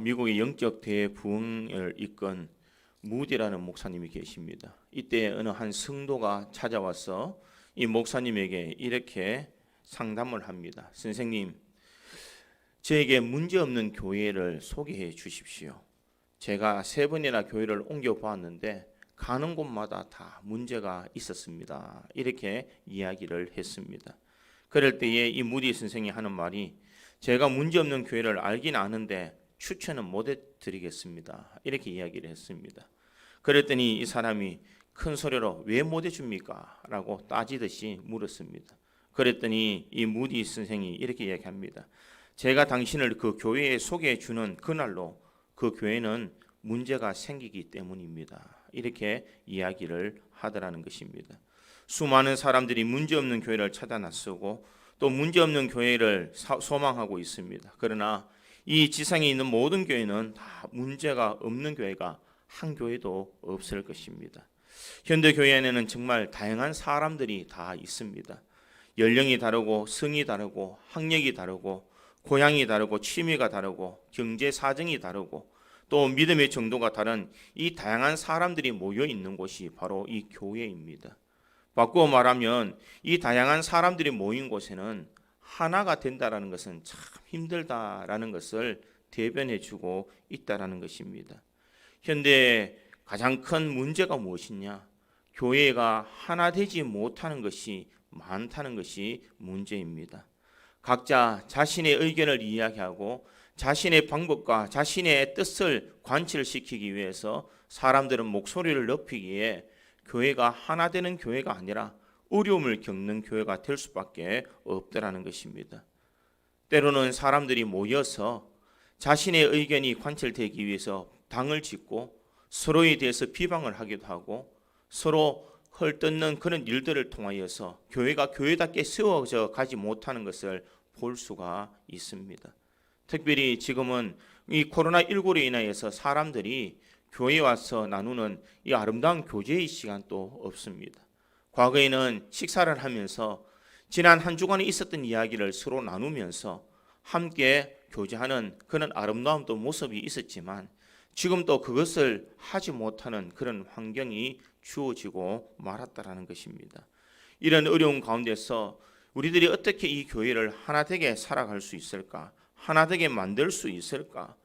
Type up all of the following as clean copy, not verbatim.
미국의 영적 대부흥을 이끈 무디라는 목사님이 계십니다. 이때 어느 한 성도가 찾아와서 이 목사님에게 이렇게 상담을 합니다. 선생님, 저에게 문제없는 교회를 소개해 주십시오. 제가 3번이나 교회를 옮겨보았는데 가는 곳마다 다 문제가 있었습니다. 이렇게 이야기를 했습니다. 그럴 때에 이 무디 선생이 하는 말이, 제가 문제없는 교회를 알긴 아는데 추천은 못 해드리겠습니다. 이렇게 이야기를 했습니다. 그랬더니 이 사람이 큰 소리로 왜 못 해줍니까? 라고 따지듯이 물었습니다. 그랬더니 이 무디 선생이 이렇게 이야기합니다. 제가 당신을 그 교회에 소개해 주는 그날로 그 교회는 문제가 생기기 때문입니다. 이렇게 이야기를 하더라는 것입니다. 수많은 사람들이 문제없는 교회를 찾아 나서고 또 문제없는 교회를 소망하고 있습니다. 그러나 이 지상에 있는 모든 교회는 다 문제가 없는 교회가 한 교회도 없을 것입니다. 현대 교회에는 정말 다양한 사람들이 다 있습니다. 연령이 다르고 성이 다르고 학력이 다르고 고향이 다르고 취미가 다르고 경제 사정이 다르고 또 믿음의 정도가 다른 이 다양한 사람들이 모여 있는 곳이 바로 이 교회입니다. 바꾸어 말하면 이 다양한 사람들이 모인 곳에는 하나가 된다라는 것은 참 힘들다라는 것을 대변해주고 있다라는 것입니다. 현대의 가장 큰 문제가 무엇이냐? 교회가 하나 되지 못하는 것이 많다는 것이 문제입니다. 각자 자신의 의견을 이야기하고 자신의 방법과 자신의 뜻을 관철시키기 위해서 사람들은 목소리를 높이기에 교회가 하나 되는 교회가 아니라 어려움을 겪는 교회가 될 수밖에 없다라는 것입니다. 때로는 사람들이 모여서 자신의 의견이 관철되기 위해서 당을 짓고 서로에 대해서 비방을 하기도 하고 서로 헐뜯는 그런 일들을 통하여서 교회가 교회답게 세워져 가지 못하는 것을 볼 수가 있습니다. 특별히 지금은 이 코로나19로 인하여서 사람들이 교회에 와서 나누는 이 아름다운 교제의 시간도 없습니다. 과거에는 식사를 하면서 지난 한 주간에 있었던 이야기를 서로 나누면서 함께 교제하는 그런 아름다움도 모습이 있었지만 지금 또 그것을 하지 못하는 그런 환경이 주어지고 말았다라는 것입니다. 이런 어려운 가운데서 우리들이 어떻게 이 교회를 하나 되게 살아갈 수 있을까? 하나 되게 만들 수 있을까?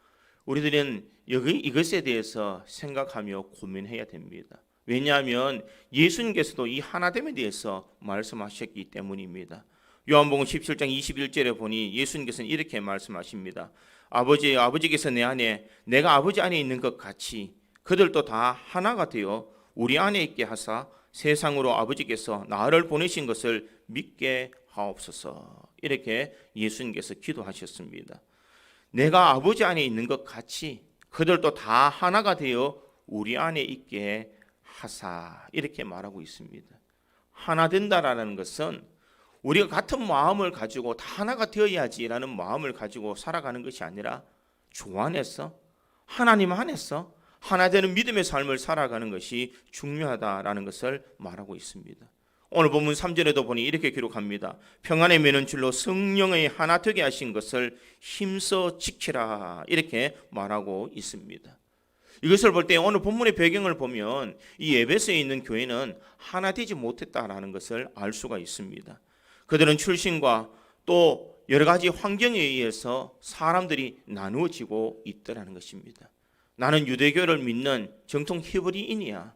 우리들은 이것에 대해서 생각하며 고민해야 됩니다. 왜냐하면 예수님께서도 이 하나됨에 대해서 말씀하셨기 때문입니다. 요한복음 17장 21절에 보니 예수님께서는 이렇게 말씀하십니다. 아버지께서 내 안에 내가 아버지 안에 있는 것 같이 그들도 다 하나가 되어 우리 안에 있게 하사 세상으로 아버지께서 나를 보내신 것을 믿게 하옵소서. 이렇게 예수님께서 기도하셨습니다. 내가 아버지 안에 있는 것 같이 그들도 다 하나가 되어 우리 안에 있게 하사. 이렇게 말하고 있습니다. 하나 된다라는 것은 우리가 같은 마음을 가지고 다 하나가 되어야지라는 마음을 가지고 살아가는 것이 아니라 주 안에서 하나님 안에서 하나 되는 믿음의 삶을 살아가는 것이 중요하다라는 것을 말하고 있습니다. 오늘 본문 3절에도 보니 이렇게 기록합니다. 평안에 매는 줄로 성령의 하나 되게 하신 것을 힘써 지키라. 이렇게 말하고 있습니다. 이것을 볼 때 오늘 본문의 배경을 보면 이 에베소에 있는 교회는 하나 되지 못했다라는 것을 알 수가 있습니다. 그들은 출신과 또 여러 가지 환경에 의해서 사람들이 나누어지고 있더라는 것입니다. 나는 유대교를 믿는 정통 히브리인이야.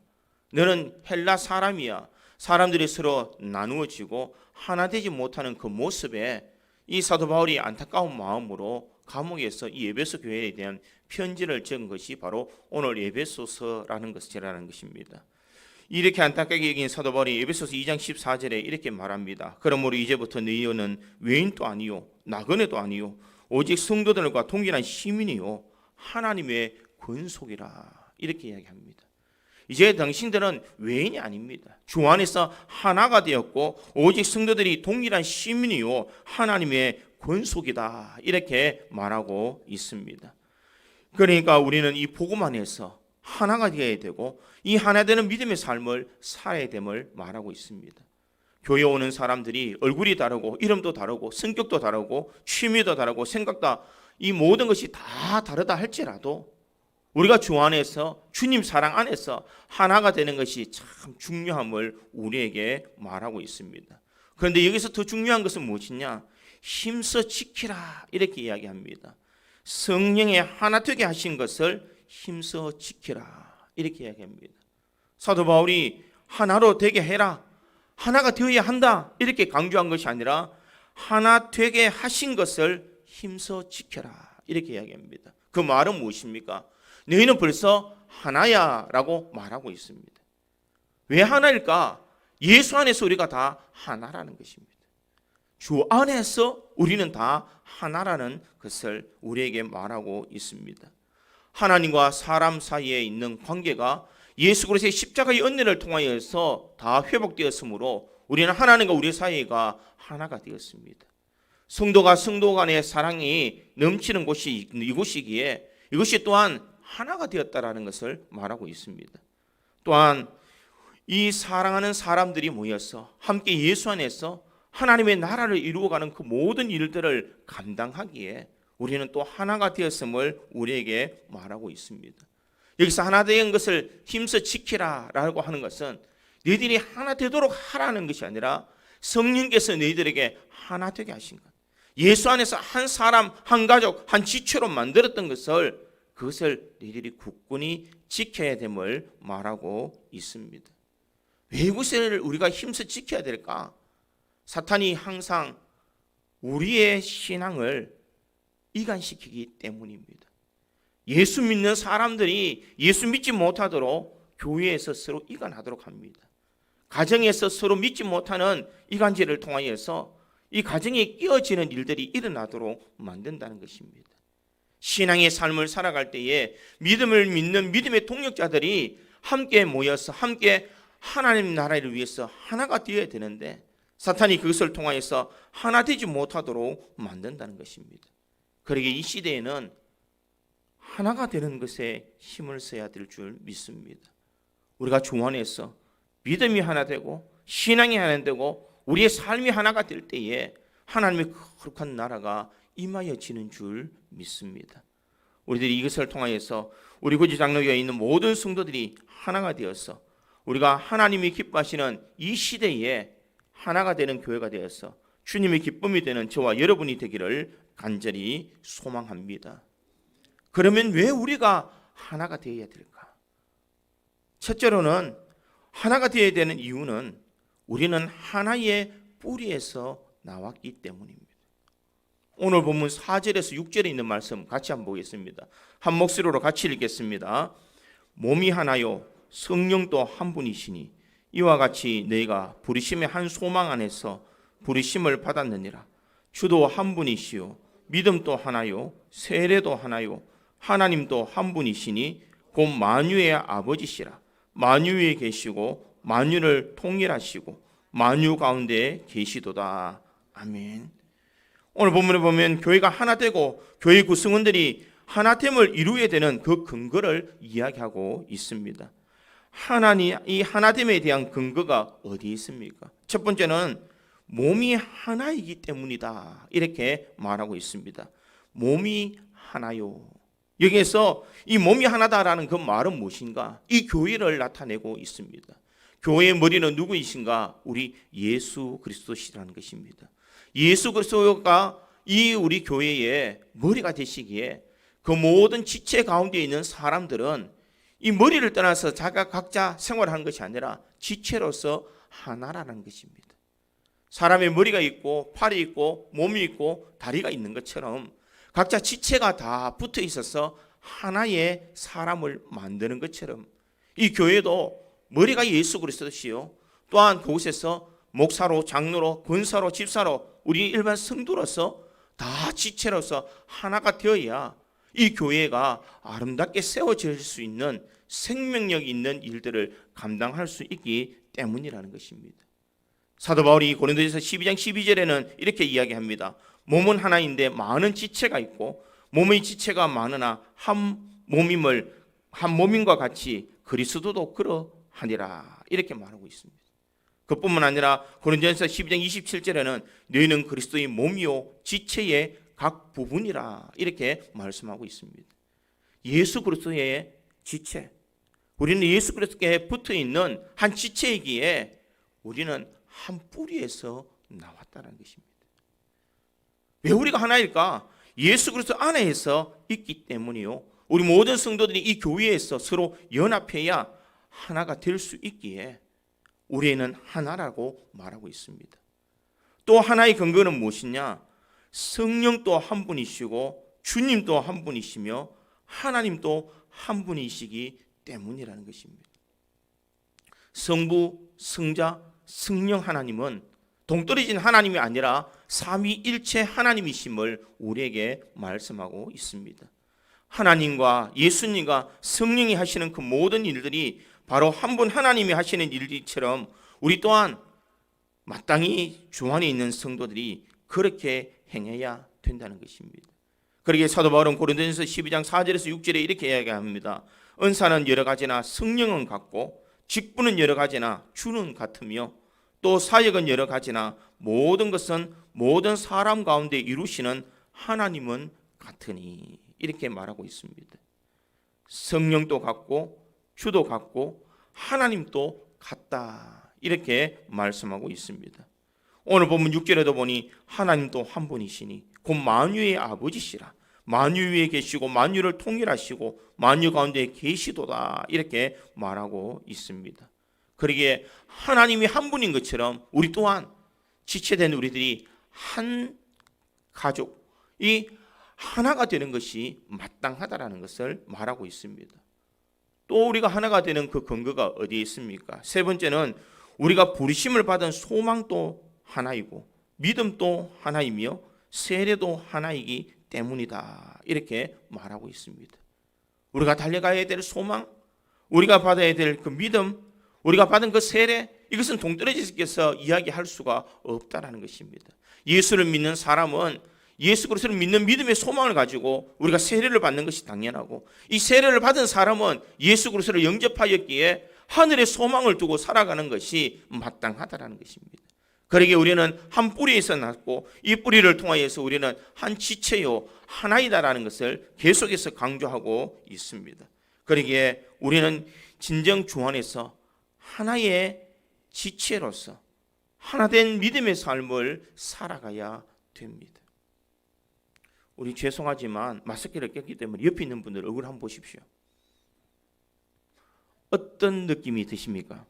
너는 헬라 사람이야. 사람들이 서로 나누어지고 하나 되지 못하는 그 모습에 이 사도 바울이 안타까운 마음으로 감옥에서 이 에베소 교회에 대한 편지를 적은 것이 바로 오늘 에베소서라는 것이라는 것입니다. 이렇게 안타깝게 여긴 사도 바울이 에베소서 2장 14절에 이렇게 말합니다. 그러므로 이제부터 너희는 외인도 아니요 나그네도 아니요 오직 성도들과 동일한 시민이요 하나님의 권속이라. 이렇게 이야기합니다. 이제 당신들은 외인이 아닙니다. 주 안에서 하나가 되었고 오직 성도들이 동일한 시민이요 하나님의 권속이다. 이렇게 말하고 있습니다. 그러니까 우리는 이 복음 안에서 하나가 되어야 되고 이 하나 되는 믿음의 삶을 살아야 됨을 말하고 있습니다. 교회 오는 사람들이 얼굴이 다르고 이름도 다르고 성격도 다르고 취미도 다르고 생각도 이 모든 것이 다 다르다 할지라도 우리가 주 안에서 주님 사랑 안에서 하나가 되는 것이 참 중요함을 우리에게 말하고 있습니다. 그런데 여기서 더 중요한 것은 무엇이냐? 힘써 지키라 이렇게 이야기합니다. 성령의 하나 되게 하신 것을 힘써 지키라 이렇게 이야기합니다. 사도 바울이 하나로 되게 해라, 하나가 되어야 한다 이렇게 강조한 것이 아니라 하나 되게 하신 것을 힘써 지켜라 이렇게 이야기합니다. 그 말은 무엇입니까? 너희는 벌써 하나야 라고 말하고 있습니다. 왜 하나일까? 예수 안에서 우리가 다 하나라는 것입니다. 주 안에서 우리는 다 하나라는 것을 우리에게 말하고 있습니다. 하나님과 사람 사이에 있는 관계가 예수 그리스도의 십자가의 은혜를 통하여서 다 회복되었으므로 우리는 하나님과 우리 사이가 하나가 되었습니다. 성도가 성도 간의 사랑이 넘치는 곳이 이곳이기에 이것이 또한 하나가 되었다라는 것을 말하고 있습니다. 또한 이 사랑하는 사람들이 모여서 함께 예수 안에서 하나님의 나라를 이루어가는 그 모든 일들을 감당하기에 우리는 또 하나가 되었음을 우리에게 말하고 있습니다. 여기서 하나 된 것을 힘써 지키라라고 하는 것은 너희들이 하나 되도록 하라는 것이 아니라 성령께서 너희들에게 하나 되게 하신 것, 예수 안에서 한 사람, 한 가족, 한 지체로 만들었던 것을 그것을 너희들이 굳건히 지켜야 됨을 말하고 있습니다. 왜 이것을 우리가 힘써 지켜야 될까? 사탄이 항상 우리의 신앙을 이간시키기 때문입니다. 예수 믿는 사람들이 예수 믿지 못하도록 교회에서 서로 이간하도록 합니다. 가정에서 서로 믿지 못하는 이간질을 통하여서 이 가정에 끼어지는 일들이 일어나도록 만든다는 것입니다. 신앙의 삶을 살아갈 때에 믿음을 믿는 믿음의 동력자들이 함께 모여서 함께 하나님 나라를 위해서 하나가 되어야 되는데 사탄이 그것을 통하여서 하나 되지 못하도록 만든다는 것입니다. 그러기에 이 시대에는 하나가 되는 것에 힘을 써야 될 줄 믿습니다. 우리가 주 안에서 믿음이 하나 되고 신앙이 하나 되고 우리의 삶이 하나가 될 때에 하나님의 거룩한 나라가 임하여지는 줄 믿습니다. 우리들이 이것을 통하여서 우리 구지 장로교회에 있는 모든 성도들이 하나가 되어서 우리가 하나님이 기뻐하시는 이 시대에 하나가 되는 교회가 되어서 주님의 기쁨이 되는 저와 여러분이 되기를 간절히 소망합니다. 그러면 왜 우리가 하나가 되어야 될까? 첫째로는 하나가 되어야 되는 이유는 우리는 하나의 뿌리에서 나왔기 때문입니다. 오늘 본문 4절에서 6절에 있는 말씀 같이 한번 보겠습니다. 한 목소리로 같이 읽겠습니다. 몸이 하나요 성령도 한 분이시니 이와 같이 너희가 부르심의 한 소망 안에서 부르심을 받았느니라. 주도 한 분이시요 믿음도 하나요 세례도 하나요 하나님도 한 분이시니 곧 만유의 아버지시라. 만유에 계시고 만유를 통일하시고 만유 가운데 계시도다. 아멘. 오늘 본문에 보면 교회가 하나 되고 교회 구성원들이 하나됨을 이루어야 되는 그 근거를 이야기하고 있습니다. 이 하나됨에 대한 근거가 어디 있습니까? 첫 번째는 몸이 하나이기 때문이다. 이렇게 말하고 있습니다. 몸이 하나요. 여기에서 이 몸이 하나다라는 그 말은 무엇인가? 이 교회를 나타내고 있습니다. 교회의 머리는 누구이신가? 우리 예수 그리스도시라는 것입니다. 예수 그리스도가 이 우리 교회의 머리가 되시기에 그 모든 지체 가운데 있는 사람들은 이 머리를 떠나서 각자 생활하는 것이 아니라 지체로서 하나라는 것입니다. 사람의 머리가 있고 팔이 있고 몸이 있고 다리가 있는 것처럼 각자 지체가 다 붙어 있어서 하나의 사람을 만드는 것처럼 이 교회도 머리가 예수 그리스도시요 또한 그곳에서 목사로 장로로 권사로 집사로 우리 일반 성도로서 다 지체로서 하나가 되어야 이 교회가 아름답게 세워질 수 있는 생명력 있는 일들을 감당할 수 있기 때문이라는 것입니다. 사도 바울이 고린도전서 12장 12절에는 이렇게 이야기합니다. 몸은 하나인데 많은 지체가 있고 몸의 지체가 많으나 한 몸임과 같이 그리스도도 그러하니라 이렇게 말하고 있습니다. 그뿐만 아니라 고린도전서 12장 27절에는 너희는 그리스도의 몸이요 지체의 각 부분이라 이렇게 말씀하고 있습니다. 예수 그리스도의 지체, 우리는 예수 그리스도께 붙어 있는 한 지체이기에 우리는 한 뿌리에서 나왔다는 것입니다. 왜 우리가 하나일까? 예수 그리스도 안에서 있기 때문이요. 우리 모든 성도들이 이 교회에서 서로 연합해야 하나가 될 수 있기에 우리는 하나라고 말하고 있습니다. 또 하나의 근거는 무엇이냐? 성령도 한 분이시고 주님도 한 분이시며 하나님도 한 분이시기 때문이라는 것입니다. 성부, 성자, 성령 하나님은 동떨어진 하나님이 아니라 삼위일체 하나님이심을 우리에게 말씀하고 있습니다. 하나님과 예수님과 성령이 하시는 그 모든 일들이 바로 한 분 하나님이 하시는 일들처럼 우리 또한 마땅히 주 안에 있는 성도들이 그렇게 행해야 된다는 것입니다. 그러기에 사도 바울은 고린도전서 12장 4절에서 6절에 이렇게 이야기합니다. 은사는 여러 가지나 성령은 같고 직분은 여러 가지나 주는 같으며 또 사역은 여러 가지나 모든 것은 모든 사람 가운데 이루시는 하나님은 같으니 이렇게 말하고 있습니다. 성령도 같고 주도 같고 하나님도 같다 이렇게 말씀하고 있습니다. 오늘 본문 6절에도 보니 하나님도 한 분이시니 곧 만유의 아버지시라. 만유 위에 계시고 만유를 통일하시고 만유 가운데 계시도다 이렇게 말하고 있습니다. 그러기에 하나님이 한 분인 것처럼 우리 또한 지체된 우리들이 한 가족이 하나가 되는 것이 마땅하다라는 것을 말하고 있습니다. 또 우리가 하나가 되는 그 근거가 어디에 있습니까? 세 번째는 우리가 부르심을 받은 소망도 하나이고 믿음도 하나이며 세례도 하나이기 때문이다 이렇게 말하고 있습니다. 우리가 달려가야 될 소망, 우리가 받아야 될 그 믿음, 우리가 받은 그 세례, 이것은 동떨어져서 이야기할 수가 없다라는 것입니다. 예수를 믿는 사람은 예수 그리스도를 믿는 믿음의 소망을 가지고 우리가 세례를 받는 것이 당연하고, 이 세례를 받은 사람은 예수 그리스도를 영접하였기에 하늘의 소망을 두고 살아가는 것이 마땅하다라는 것입니다. 그러기에 우리는 한 뿌리에서 났고 이 뿌리를 통하여서 우리는 한 지체요 하나이다라는 것을 계속해서 강조하고 있습니다. 그러기에 우리는 진정 주 안에서 하나의 지체로서 하나된 믿음의 삶을 살아가야 됩니다. 우리 죄송하지만 마스크를 꼈기 때문에 옆에 있는 분들 얼굴 한번 보십시오. 어떤 느낌이 드십니까?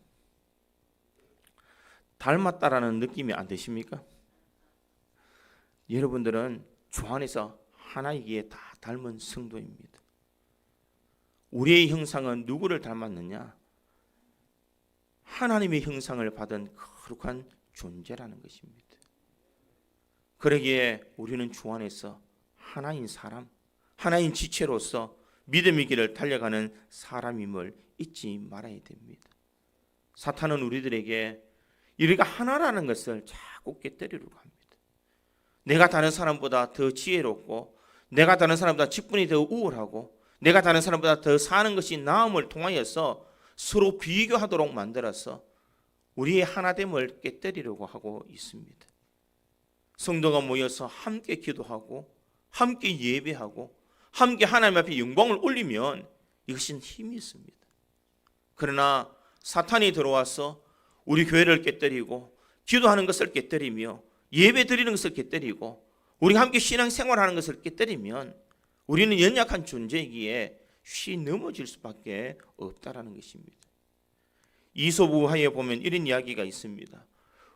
닮았다라는 느낌이 안 드십니까? 여러분들은 주 안에서 하나이기에 다 닮은 성도입니다. 우리의 형상은 누구를 닮았느냐? 하나님의 형상을 받은 거룩한 존재라는 것입니다. 그러기에 우리는 주 안에서 하나인 사람, 하나인 지체로서 믿음의 길을 달려가는 사람임을 잊지 말아야 됩니다. 사탄은 우리들에게 우리가 하나라는 것을 자꾸 깨뜨리려고 합니다. 내가 다른 사람보다 더 지혜롭고, 내가 다른 사람보다 직분이 더 우월하고, 내가 다른 사람보다 더 사는 것이 나음을 통하여서 서로 비교하도록 만들어서 우리의 하나됨을 깨뜨리려고 하고 있습니다. 성도가 모여서 함께 기도하고 함께 예배하고 함께 하나님 앞에 영광을 올리면 이것은 힘이 있습니다. 그러나 사탄이 들어와서 우리 교회를 깨뜨리고 기도하는 것을 깨뜨리며 예배 드리는 것을 깨뜨리고 우리가 함께 신앙생활하는 것을 깨뜨리면 우리는 연약한 존재이기에 쉬 넘어질 수밖에 없다라는 것입니다. 이소부하에 보면 이런 이야기가 있습니다.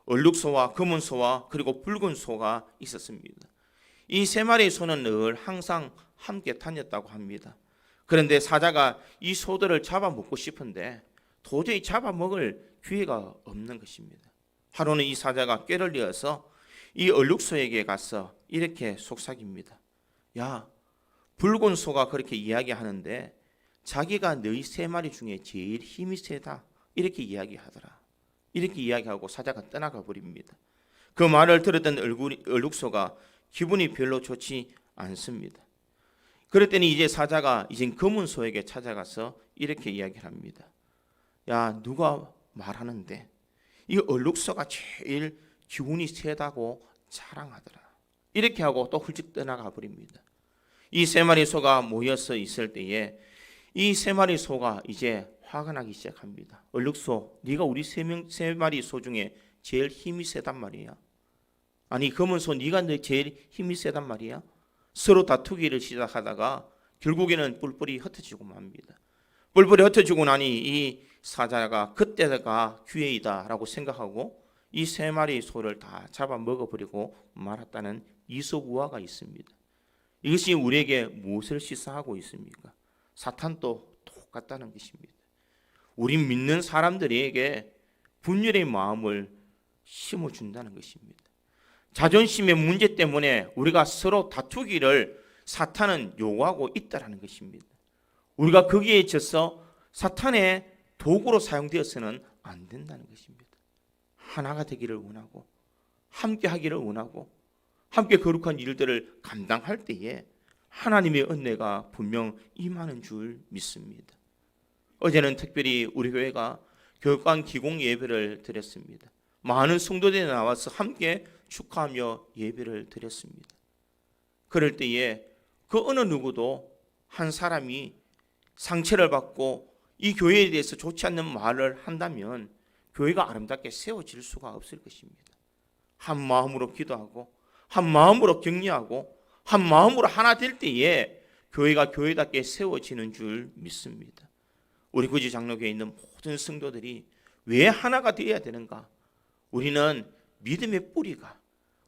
얼룩소와 검은 소와 그리고 붉은 소가 있었습니다. 이 세 마리의 소는 늘 항상 함께 다녔다고 합니다. 그런데 사자가 이 소들을 잡아먹고 싶은데 도저히 잡아먹을 기회가 없는 것입니다. 하루는 이 사자가 꾀를 내어서 이 얼룩소에게 가서 이렇게 속삭입니다. 야, 붉은 소가 그렇게 이야기하는데 자기가 너희 세 마리 중에 제일 힘이 세다 이렇게 이야기하더라. 이렇게 이야기하고 사자가 떠나가 버립니다. 그 말을 들었던 얼룩소가 기분이 별로 좋지 않습니다. 그랬더니 이제 사자가 이제 검은 소에게 찾아가서 이렇게 이야기를 합니다. 야, 누가 말하는데 이 얼룩소가 제일 기운이 세다고 자랑하더라. 이렇게 하고 또 훌쩍 떠나가 버립니다. 이 세 마리 소가 모여서 있을 때에 이 세 마리 소가 이제 화가 나기 시작합니다. 얼룩소, 네가 우리 세 마리 소 중에 제일 힘이 세단 말이야. 아니 검은 소, 네가 제일 힘이 세단 말이야. 서로 다투기를 시작하다가 결국에는 뿔뿔이 흩어지고 맙니다. 뿔뿔이 흩어지고 나니 이 사자가 그때가 기회이다라고 생각하고 이 세 마리 소를 다 잡아 먹어버리고 말았다는 이솝우화가 있습니다. 이것이 우리에게 무엇을 시사하고 있습니까? 사탄도 똑같다는 것입니다. 우리 믿는 사람들에게 분열의 마음을 심어준다는 것입니다. 자존심의 문제 때문에 우리가 서로 다투기를 사탄은 요구하고 있다는 것입니다. 우리가 거기에 져서 사탄의 도구로 사용되어서는 안 된다는 것입니다. 하나가 되기를 원하고 함께 하기를 원하고 함께 거룩한 일들을 감당할 때에 하나님의 은혜가 분명 임하는 줄 믿습니다. 어제는 특별히 우리 교회가 교육관 기공 예배를 드렸습니다. 많은 성도들이 나와서 함께 축하하며 예배를 드렸습니다. 그럴 때에 그 어느 누구도 한 사람이 상처를 받고 이 교회에 대해서 좋지 않는 말을 한다면 교회가 아름답게 세워질 수가 없을 것입니다. 한 마음으로 기도하고 한 마음으로 격려하고 한 마음으로 하나 될 때에 교회가 교회답게 세워지는 줄 믿습니다. 우리 구지 장로교에 있는 모든 성도들이 왜 하나가 되어야 되는가? 우리는 믿음의 뿌리가,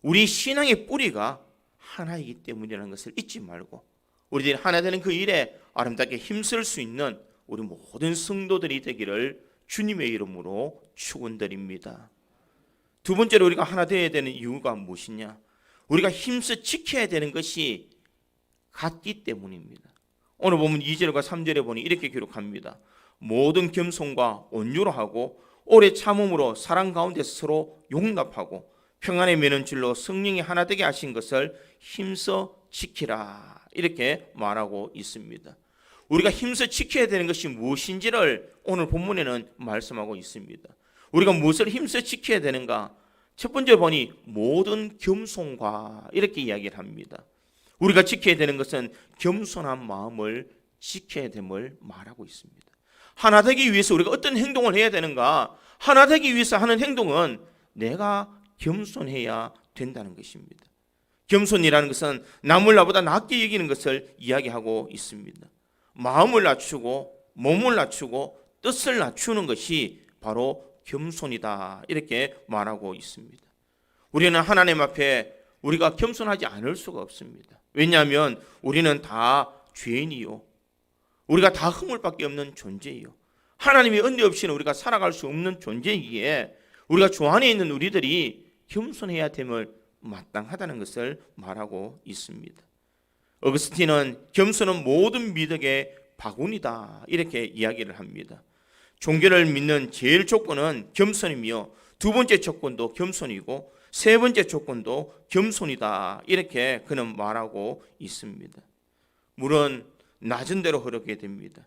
우리 신앙의 뿌리가 하나이기 때문이라는 것을 잊지 말고 우리들이 하나 되는 그 일에 아름답게 힘쓸 수 있는 우리 모든 성도들이 되기를 주님의 이름으로 축원드립니다. 두 번째로 우리가 하나 되어야 되는 이유가 무엇이냐? 우리가 힘써 지켜야 되는 것이 같기 때문입니다. 오늘 보면 2절과 3절에 보니 이렇게 기록합니다. 모든 겸손과 온유로 하고 오래 참음으로 사랑 가운데 서로 용납하고 평안에 매는 줄로 성령이 하나 되게 하신 것을 힘써 지키라, 이렇게 말하고 있습니다. 우리가 힘써 지켜야 되는 것이 무엇인지를 오늘 본문에는 말씀하고 있습니다. 우리가 무엇을 힘써 지켜야 되는가? 첫 번째 보니 모든 겸손과 이렇게 이야기를 합니다. 우리가 지켜야 되는 것은 겸손한 마음을 지켜야 됨을 말하고 있습니다. 하나 되기 위해서 우리가 어떤 행동을 해야 되는가? 하나 되기 위해서 하는 행동은 내가 겸손해야 된다는 것입니다. 겸손이라는 것은 남을 나보다 낮게 여기는 것을 이야기하고 있습니다. 마음을 낮추고 몸을 낮추고 뜻을 낮추는 것이 바로 겸손이다, 이렇게 말하고 있습니다. 우리는 하나님 앞에 우리가 겸손하지 않을 수가 없습니다. 왜냐하면 우리는 다 죄인이요, 우리가 다 허물밖에 없는 존재이요, 하나님의 은혜 없이는 우리가 살아갈 수 없는 존재이기에 우리가 주 안에 있는 우리들이 겸손해야 됨을 마땅하다는 것을 말하고 있습니다. 어거스틴은 겸손은 모든 미덕의 바구니다, 이렇게 이야기를 합니다. 종교를 믿는 제일 조건은 겸손이며 두 번째 조건도 겸손이고 세 번째 조건도 겸손이다, 이렇게 그는 말하고 있습니다. 물은 낮은 대로 흐르게 됩니다.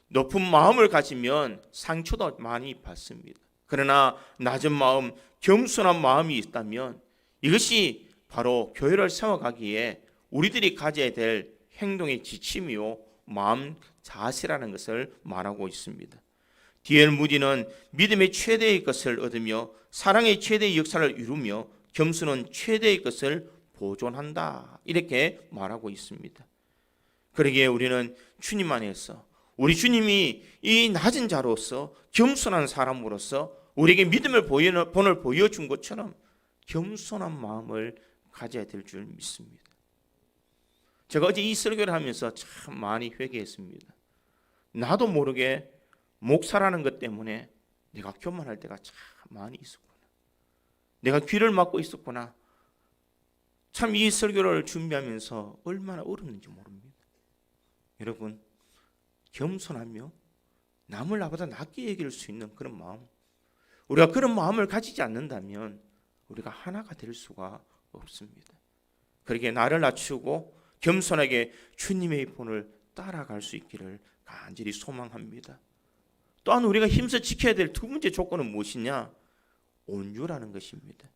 높은 마음을 가지면 상처도 많이 받습니다. 그러나 낮은 마음, 겸손한 마음이 있다면 이것이 바로 교회를 세워가기에 우리들이 가져야 될 행동의 지침이요 마음 자세라는 것을 말하고 있습니다. D.L. 무디는 믿음의 최대의 것을 얻으며 사랑의 최대의 역사를 이루며 겸손은 최대의 것을 보존한다, 이렇게 말하고 있습니다. 그러기에 우리는 주님 안에서 우리 주님이 이 낮은 자로서 겸손한 사람으로서 우리에게 믿음의 본을 보여준 것처럼 겸손한 마음을 가져야 될 줄 믿습니다. 제가 어제 이 설교를 하면서 참 많이 회개했습니다. 나도 모르게 목사라는 것 때문에 내가 교만할 때가 참 많이 있었구나. 내가 귀를 막고 있었구나. 참 이 설교를 준비하면서 얼마나 어렵는지 모릅니다. 여러분, 겸손하며 남을 나보다 낮게 여길 수 있는 그런 마음, 우리가 그런 마음을 가지지 않는다면 우리가 하나가 될 수가 없습니다. 그러기에 나를 낮추고 겸손하게 주님의 본을 따라갈 수 있기를 간절히 소망합니다. 또한 우리가 힘써 지켜야 될 두 번째 조건은 무엇이냐? 온유라는 것입니다.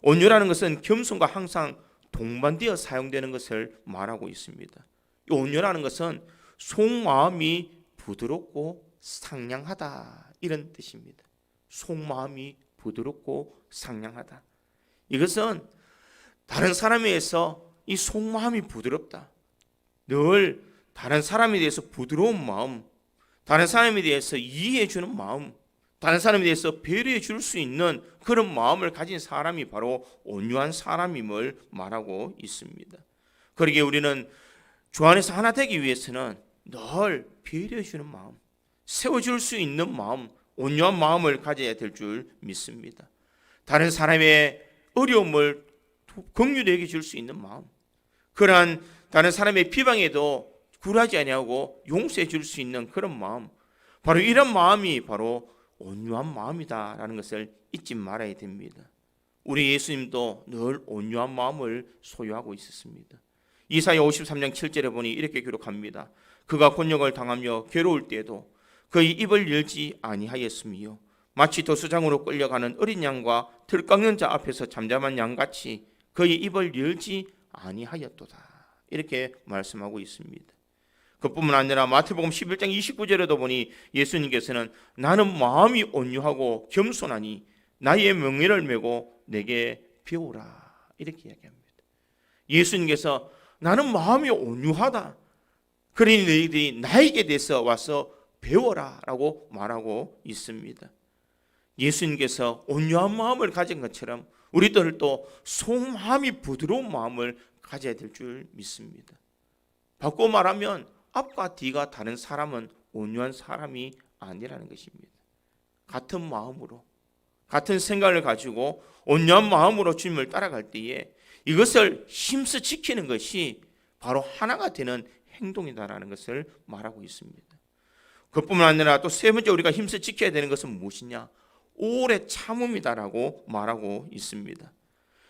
온유라는 것은 겸손과 항상 동반되어 사용되는 것을 말하고 있습니다. 이 온유라는 것은 속마음이 부드럽고 상냥하다 이런 뜻입니다. 속마음이 부드럽고 상냥하다. 이것은 다른 사람에 의해서 이 속마음이 부드럽다. 늘 다른 사람에 대해서 부드러운 마음, 다른 사람에 대해서 이해해 주는 마음, 다른 사람에 대해서 배려해 줄 수 있는 그런 마음을 가진 사람이 바로 온유한 사람임을 말하고 있습니다. 그러기에 우리는 주 안에서 하나 되기 위해서는 늘 배려해 주는 마음, 세워줄 수 있는 마음, 온유한 마음을 가져야 될 줄 믿습니다. 다른 사람의 어려움을 긍휼히 여겨줄 수 있는 마음, 그러한 다른 사람의 비방에도 굴하지 아니하고 용서해 줄 수 있는 그런 마음, 바로 이런 마음이 바로 온유한 마음이다라는 것을 잊지 말아야 됩니다. 우리 예수님도 늘 온유한 마음을 소유하고 있었습니다. 이사야 53장 7절에 보니 이렇게 기록합니다. 그가 곤욕을 당하며 괴로울 때에도 그의 입을 열지 아니하였으며 마치 도수장으로 끌려가는 어린 양과 들 깎는 자 앞에서 잠잠한 양같이 그의 입을 열지 아니하였도다. 이렇게 말씀하고 있습니다. 그뿐만 아니라 마태복음 11장 29절에도 보니 예수님께서는 나는 마음이 온유하고 겸손하니 나의 명예를 메고 내게 배우라 이렇게 이야기합니다. 예수님께서 나는 마음이 온유하다. 그러니 너희들이 나에게 대해서 와서 배워라 라고 말하고 있습니다. 예수님께서 온유한 마음을 가진 것처럼 우리들도 속마음이 부드러운 마음을 가져야 될 줄 믿습니다. 바꿔 말하면 앞과 뒤가 다른 사람은 온유한 사람이 아니라는 것입니다. 같은 마음으로, 같은 생각을 가지고 온유한 마음으로 주님을 따라갈 때에 이것을 힘써 지키는 것이 바로 하나가 되는 행동이다라는 것을 말하고 있습니다. 그뿐만 아니라 또 세 번째 우리가 힘써 지켜야 되는 것은 무엇이냐? 오래 참음이다라고 말하고 있습니다.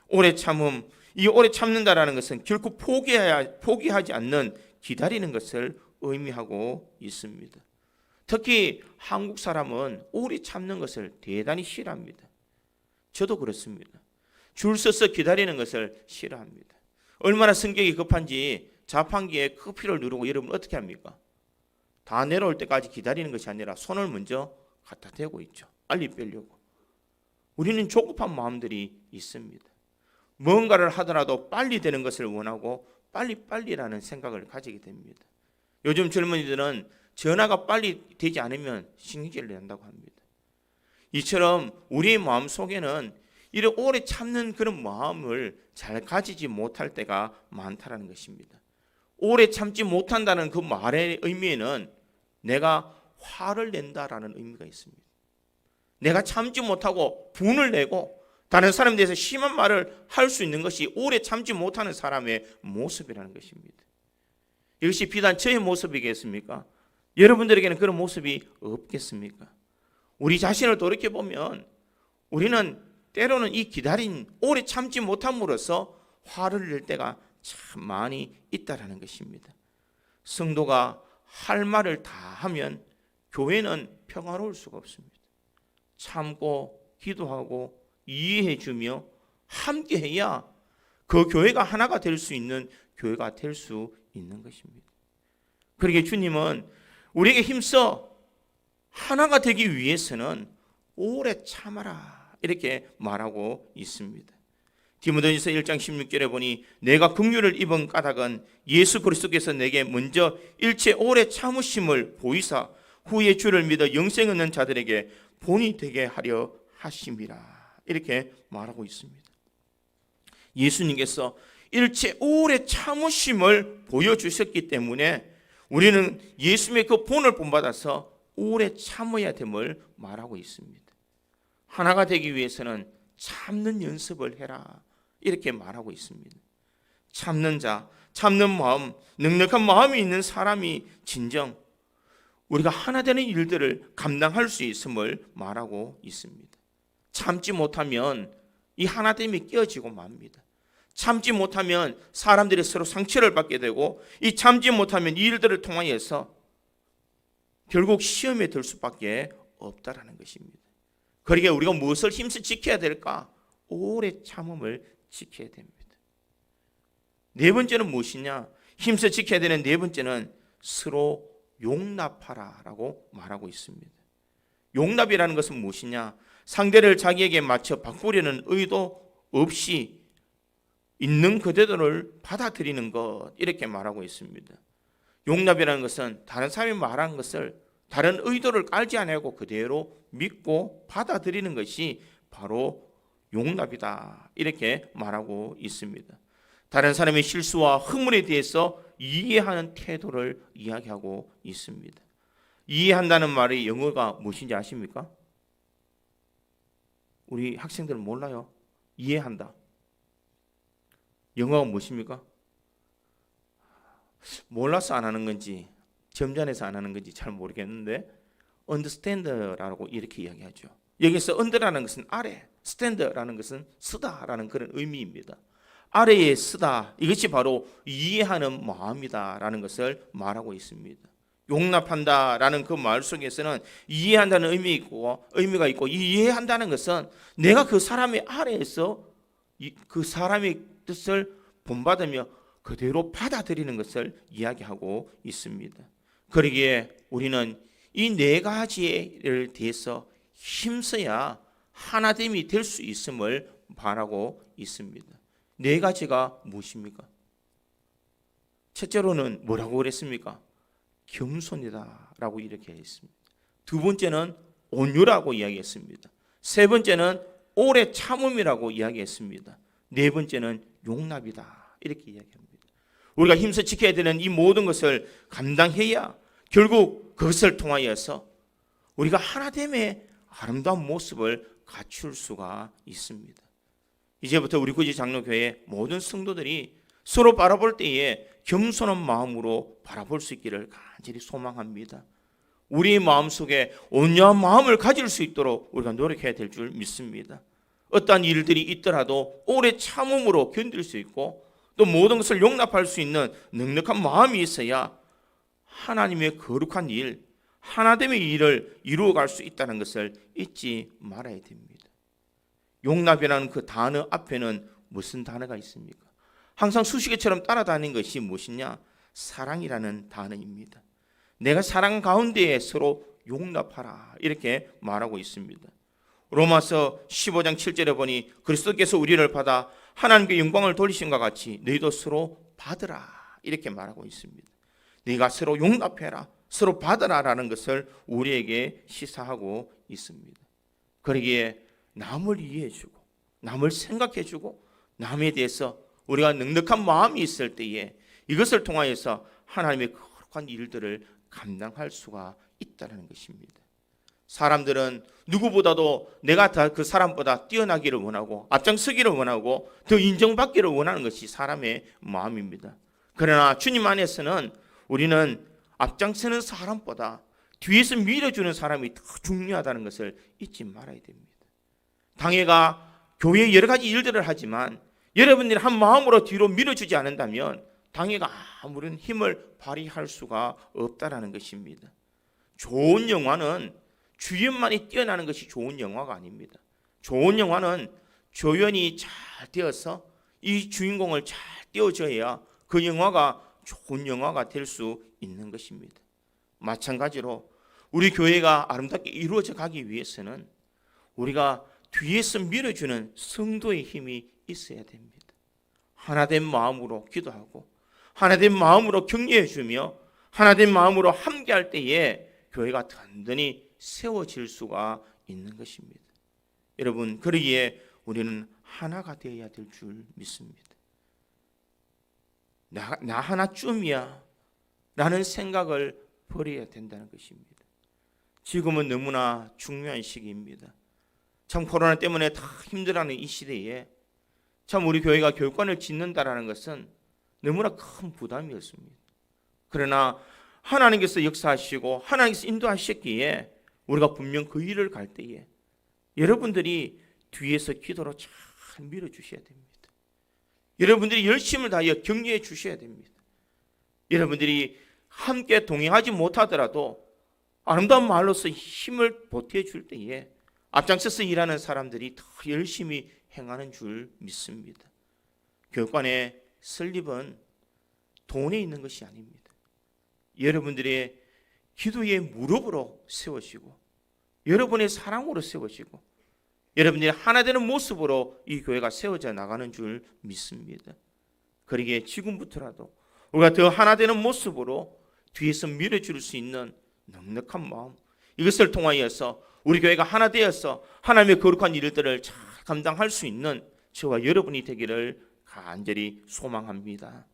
오래 참음, 이 오래 참는다라는 것은 결코 포기하지 않는 기다리는 것을 의미하고 있습니다. 특히 한국 사람은 오래 참는 것을 대단히 싫어합니다. 저도 그렇습니다. 줄 서서 기다리는 것을 싫어합니다. 얼마나 성격이 급한지 자판기에 커피를 누르고 여러분 어떻게 합니까? 다 내려올 때까지 기다리는 것이 아니라 손을 먼저 갖다 대고 있죠. 빨리 빼려고. 우리는 조급한 마음들이 있습니다. 뭔가를 하더라도 빨리 되는 것을 원하고 빨리라는 생각을 가지게 됩니다. 요즘 젊은이들은 전화가 빨리 되지 않으면 신경질을 낸다고 합니다. 이처럼 우리의 마음 속에는 이렇게 오래 참는 그런 마음을 잘 가지지 못할 때가 많다는 것입니다. 오래 참지 못한다는 그 말의 의미에는 내가 화를 낸다라는 의미가 있습니다. 내가 참지 못하고 분을 내고 다른 사람에 대해서 심한 말을 할 수 있는 것이 오래 참지 못하는 사람의 모습이라는 것입니다. 이것이 비단 저의 모습이겠습니까? 여러분들에게는 그런 모습이 없겠습니까? 우리 자신을 돌이켜보면 우리는 때로는 이 기다린 오래 참지 못함으로써 화를 낼 때가 참 많이 있다라는 것입니다. 성도가 할 말을 다 하면 교회는 평화로울 수가 없습니다. 참고 기도하고 이해해주며 함께해야 그 교회가 하나가 될 수 있는 교회가 될 수 있는 것입니다. 그러기에 주님은 우리에게 힘써 하나가 되기 위해서는 오래 참아라 이렇게 말하고 있습니다. 디모데전서 1장 16절에 보니 내가 긍휼을 입은 까닭은 예수 그리스도께서 내게 먼저 일체 오래 참으심을 보이사 후에 주를 믿어 영생 얻는 자들에게 본이 되게 하려 하심이라 이렇게 말하고 있습니다. 예수님께서 일체 오래 참으심을 보여주셨기 때문에 우리는 예수님의 그 본을 본받아서 오래 참아야 됨을 말하고 있습니다. 하나가 되기 위해서는 참는 연습을 해라 이렇게 말하고 있습니다. 참는 자, 참는 마음, 넉넉한 마음이 있는 사람이 진정 우리가 하나 되는 일들을 감당할 수 있음을 말하고 있습니다. 참지 못하면 이 하나됨이 깨어지고 맙니다. 참지 못하면 사람들이 서로 상처를 받게 되고 이 참지 못하면 이 일들을 통하여서 결국 시험에 들 수밖에 없다라는 것입니다. 그러기에 우리가 무엇을 힘써 지켜야 될까? 오래 참음을 지켜야 됩니다. 네 번째는 무엇이냐? 힘써 지켜야 되는 네 번째는 서로 용납하라라고 말하고 있습니다. 용납이라는 것은 무엇이냐? 상대를 자기에게 맞춰 바꾸려는 의도 없이 있는 그대로를 받아들이는 것, 이렇게 말하고 있습니다. 용납이라는 것은 다른 사람이 말하는 것을 다른 의도를 깔지 않고 그대로 믿고 받아들이는 것이 바로 용납이다, 이렇게 말하고 있습니다. 다른 사람의 실수와 허물에 대해서 이해하는 태도를 이야기하고 있습니다. 이해한다는 말의 영어가 무엇인지 아십니까? 우리 학생들은 몰라요. 이해한다. 영어가 무엇입니까? 몰라서 안 하는 건지 점잖아서 안 하는 건지 잘 모르겠는데 understand라고 이렇게 이야기하죠. 여기서 under라는 것은 아래, stand라는 것은 쓰다라는 그런 의미입니다. 아래에 쓰다, 이것이 바로 이해하는 마음이다라는 것을 말하고 있습니다. 용납한다라는 그 말 속에서는 이해한다는 의미가 있고 이해한다는 것은 내가 그 사람의 아래에서 그 사람의 뜻을 본받으며 그대로 받아들이는 것을 이야기하고 있습니다. 그러기에 우리는 이 네 가지를 대해서 힘써야 하나됨이 될 수 있음을 바라고 있습니다. 네 가지가 무엇입니까? 첫째로는 뭐라고 그랬습니까? 겸손이다라고 이렇게 했습니다. 두 번째는 온유라고 이야기했습니다. 세 번째는 오래 참음이라고 이야기했습니다. 네 번째는 용납이다, 이렇게 이야기합니다. 우리가 힘써 지켜야 되는 이 모든 것을 감당해야 결국 그것을 통하여서 우리가 하나됨의 아름다운 모습을 갖출 수가 있습니다. 이제부터 우리 구지 장로교회 모든 성도들이 서로 바라볼 때에 겸손한 마음으로 바라볼 수 있기를 간절히 소망합니다. 우리의 마음속에 온유한 마음을 가질 수 있도록 우리가 노력해야 될 줄 믿습니다. 어떠한 일들이 있더라도 오래 참음으로 견딜 수 있고 또 모든 것을 용납할 수 있는 넉넉한 마음이 있어야 하나님의 거룩한 일, 하나됨의 일을 이루어갈 수 있다는 것을 잊지 말아야 됩니다. 용납이라는 그 단어 앞에는 무슨 단어가 있습니까? 항상 수식어처럼 따라다니는 것이 무엇이냐? 사랑이라는 단어입니다. 내가 사랑 가운데에 서로 용납하라, 이렇게 말하고 있습니다. 로마서 15장 7절에 보니 그리스도께서 우리를 받아 하나님께 영광을 돌리신 것 같이 너희도 서로 받으라, 이렇게 말하고 있습니다. 네가 서로 용납해라, 서로 받으라라는 것을 우리에게 시사하고 있습니다. 그러기에 남을 이해해주고 남을 생각해주고 남에 대해서 우리가 넉넉한 마음이 있을 때에 이것을 통하여서 하나님의 거룩한 일들을 감당할 수가 있다는 것입니다. 사람들은 누구보다도 내가 그 사람보다 뛰어나기를 원하고 앞장서기를 원하고 더 인정받기를 원하는 것이 사람의 마음입니다. 그러나 주님 안에서는 우리는 앞장서는 사람보다 뒤에서 밀어주는 사람이 더 중요하다는 것을 잊지 말아야 됩니다. 당회가 교회에 여러 가지 일들을 하지만 여러분들이 한 마음으로 뒤로 밀어주지 않는다면 당회가 아무런 힘을 발휘할 수가 없다는 것입니다. 좋은 영화는 주연만이 뛰어나는 것이 좋은 영화가 아닙니다. 좋은 영화는 조연이 잘 되어서 이 주인공을 잘 띄워줘야 그 영화가 좋은 영화가 될 수 있는 것입니다. 마찬가지로 우리 교회가 아름답게 이루어져 가기 위해서는 우리가 뒤에서 밀어주는 성도의 힘이 있어야 됩니다. 하나된 마음으로 기도하고 하나된 마음으로 격려해주며 하나된 마음으로 함께할 때에 교회가 든든히 세워질 수가 있는 것입니다. 여러분, 그러기에 우리는 하나가 되어야 될 줄 믿습니다. 나 하나쯤이야 라는 생각을 버려야 된다는 것입니다. 지금은 너무나 중요한 시기입니다. 참 코로나 때문에 다 힘들어하는 이 시대에 참 우리 교회가 교육관을 짓는다라는 것은 너무나 큰 부담이었습니다. 그러나 하나님께서 역사하시고 하나님께서 인도하셨기에 우리가 분명 그 일을 갈 때에 여러분들이 뒤에서 기도로 잘 밀어주셔야 됩니다. 여러분들이 열심을 다하여 격려해 주셔야 됩니다. 여러분들이 함께 동행하지 못하더라도 아름다운 말로서 힘을 보태줄 때에 앞장서서 일하는 사람들이 더 열심히 행하는 줄 믿습니다. 교육관에 설립은 돈에 있는 것이 아닙니다. 여러분들의 기도의 무릎으로 세워지고 여러분의 사랑으로 세워지고 여러분들이 하나 되는 모습으로 이 교회가 세워져 나가는 줄 믿습니다. 그러기에 지금부터라도 우리가 더 하나 되는 모습으로 뒤에서 밀어줄 수 있는 넉넉한 마음, 이것을 통하여서 우리 교회가 하나 되어서 하나님의 거룩한 일들을 잘 감당할 수 있는 저와 여러분이 되기를 간절히 소망합니다.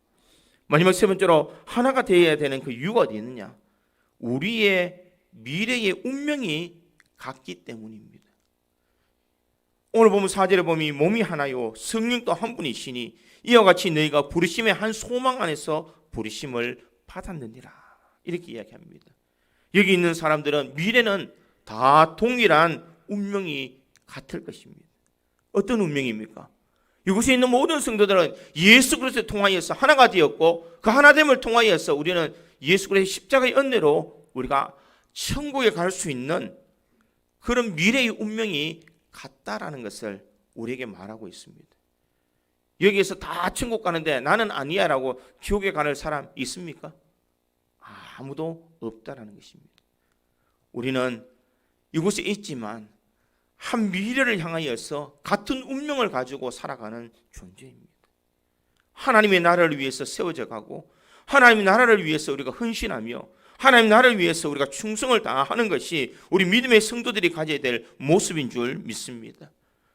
마지막 세 번째로 하나가 되어야 되는 그 이유가 어디 있느냐? 우리의 미래의 운명이 같기 때문입니다. 오늘 보면 4절에 보면 몸이 하나요 성령도 한 분이시니 이와 같이 너희가 부르심의 한 소망 안에서 부르심을 받았느니라, 이렇게 이야기합니다. 여기 있는 사람들은 미래는 다 동일한 운명이 같을 것입니다. 어떤 운명입니까? 이곳에 있는 모든 성도들은 예수 그리스도를 통하여서 하나가 되었고 그 하나됨을 통하여서 우리는 예수 그리스도의 십자가의 은혜로 우리가 천국에 갈 수 있는 그런 미래의 운명이 같다라는 것을 우리에게 말하고 있습니다. 여기에서 다 천국 가는데 나는 아니야 라고 지옥에 가는 사람 있습니까? 아무도 없다라는 것입니다. 우리는 이곳에 있지만 한 미래를 향하여서 같은 운명을 가지고 살아가는 존재입니다. 하나님의 나라를 위해서 세워져 가고 하나님의 나라를 위해서 우리가 헌신하며 하나님 나라를 위해서 우리가 충성을 다하는 것이 우리 믿음의 성도들이 가져야 될 모습인 줄 믿습니다.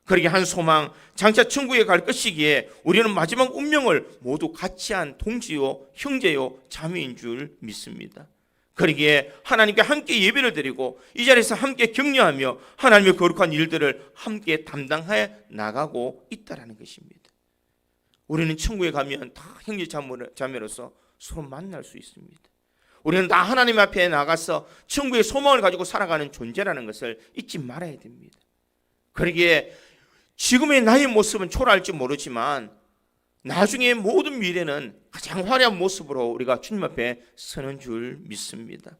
그러기에 한 소망, 장차 천국에 갈 것이기에 우리는 마지막 운명을 모두 같이 한 동지요 형제요 자매인 줄 믿습니다. 그러기에 하나님께 함께 예배를 드리고 이 자리에서 함께 격려하며 하나님의 거룩한 일들을 함께 담당해 나가고 있다는 것입니다. 우리는 천국에 가면 다 형제 자매로서 서로 만날 수 있습니다. 우리는 다 하나님 앞에 나가서 천국의 소망을 가지고 살아가는 존재라는 것을 잊지 말아야 됩니다. 그러기에 지금의 나의 모습은 초라할지 모르지만 나중에 모든 미래는 가장 화려한 모습으로 우리가 주님 앞에 서는 줄 믿습니다.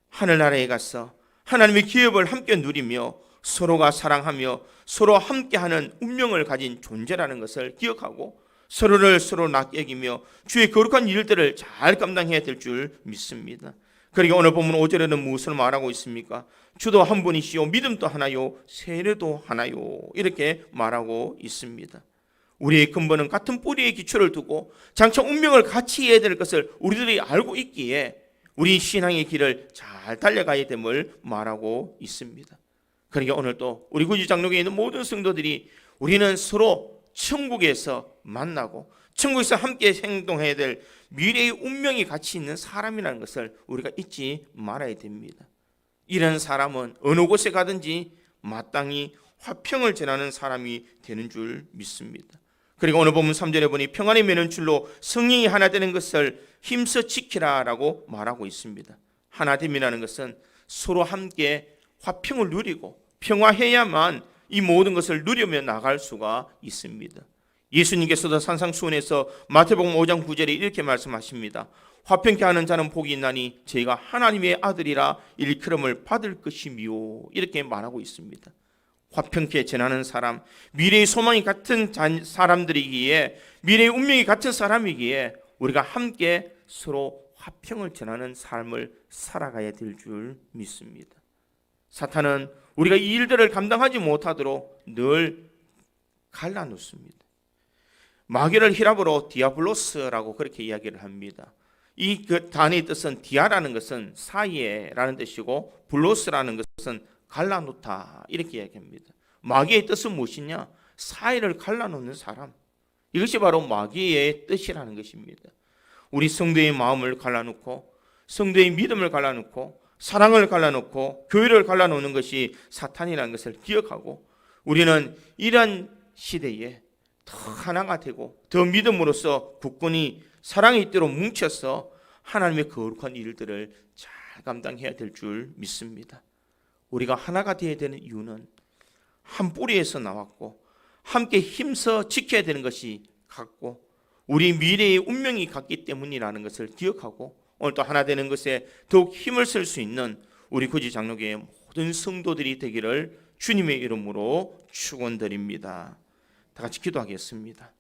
하늘나라에 가서 하나님의 기업을 함께 누리며 서로가 사랑하며 서로 함께하는 운명을 가진 존재라는 것을 기억하고 서로를 서로 낯여기며 주의 거룩한 일들을 잘 감당해야 될 줄 믿습니다. 그러니까 오늘 본문 5절에는 무엇을 말하고 있습니까? 주도 한 분이시요 믿음도 하나요 세례도 하나요, 이렇게 말하고 있습니다. 우리의 근본은 같은 뿌리의 기초를 두고 장차 운명을 같이 해야 될 것을 우리들이 알고 있기에 우리 신앙의 길을 잘 달려가야 됨을 말하고 있습니다. 그러니까 오늘 또 우리 구주 장로교에 있는 모든 성도들이 우리는 서로 천국에서 만나고 천국에서 함께 행동해야 될 미래의 운명이 같이 있는 사람이라는 것을 우리가 잊지 말아야 됩니다. 이런 사람은 어느 곳에 가든지 마땅히 화평을 전하는 사람이 되는 줄 믿습니다. 그리고 오늘 보면 3절에 보니 평안이 매는 줄로 성령이 하나 되는 것을 힘써 지키라라고 말하고 있습니다. 하나됨이라는 것은 서로 함께 화평을 누리고 평화해야만 이 모든 것을 누리며 나갈 수가 있습니다. 예수님께서도 산상수훈에서 마태복음 5장 9절에 이렇게 말씀하십니다. 화평케 하는 자는 복이 있나니 저희가 하나님의 아들이라 일컬음을 받을 것이미요, 이렇게 말하고 있습니다. 화평케 전하는 사람, 미래의 소망이 같은 사람들이기에 미래의 운명이 같은 사람이기에 우리가 함께 서로 화평을 전하는 삶을 살아가야 될 줄 믿습니다. 사탄은 우리가 이 일들을 감당하지 못하도록 늘 갈라놓습니다. 마귀를 히랍어로 디아블로스라고 그렇게 이야기를 합니다. 이 그 단어의 뜻은 디아라는 것은 사이에라는 뜻이고 블로스라는 것은 갈라놓다, 이렇게 이야기합니다. 마귀의 뜻은 무엇이냐? 사이를 갈라놓는 사람. 이것이 바로 마귀의 뜻이라는 것입니다. 우리 성도의 마음을 갈라놓고 성도의 믿음을 갈라놓고 사랑을 갈라놓고 교회를 갈라놓는 것이 사탄이라는 것을 기억하고 우리는 이런 시대에 더 하나가 되고 더 믿음으로써 굳건히 사랑이 있도록 뭉쳐서 하나님의 거룩한 일들을 잘 감당해야 될 줄 믿습니다. 우리가 하나가 되어야 되는 이유는 한 뿌리에서 나왔고 함께 힘써 지켜야 되는 것이 같고 우리 미래의 운명이 같기 때문이라는 것을 기억하고 오늘 또 하나 되는 것에 더욱 힘을 쓸 수 있는 우리 구지 장로교의 모든 성도들이 되기를 주님의 이름으로 축원드립니다. 다 같이 기도하겠습니다.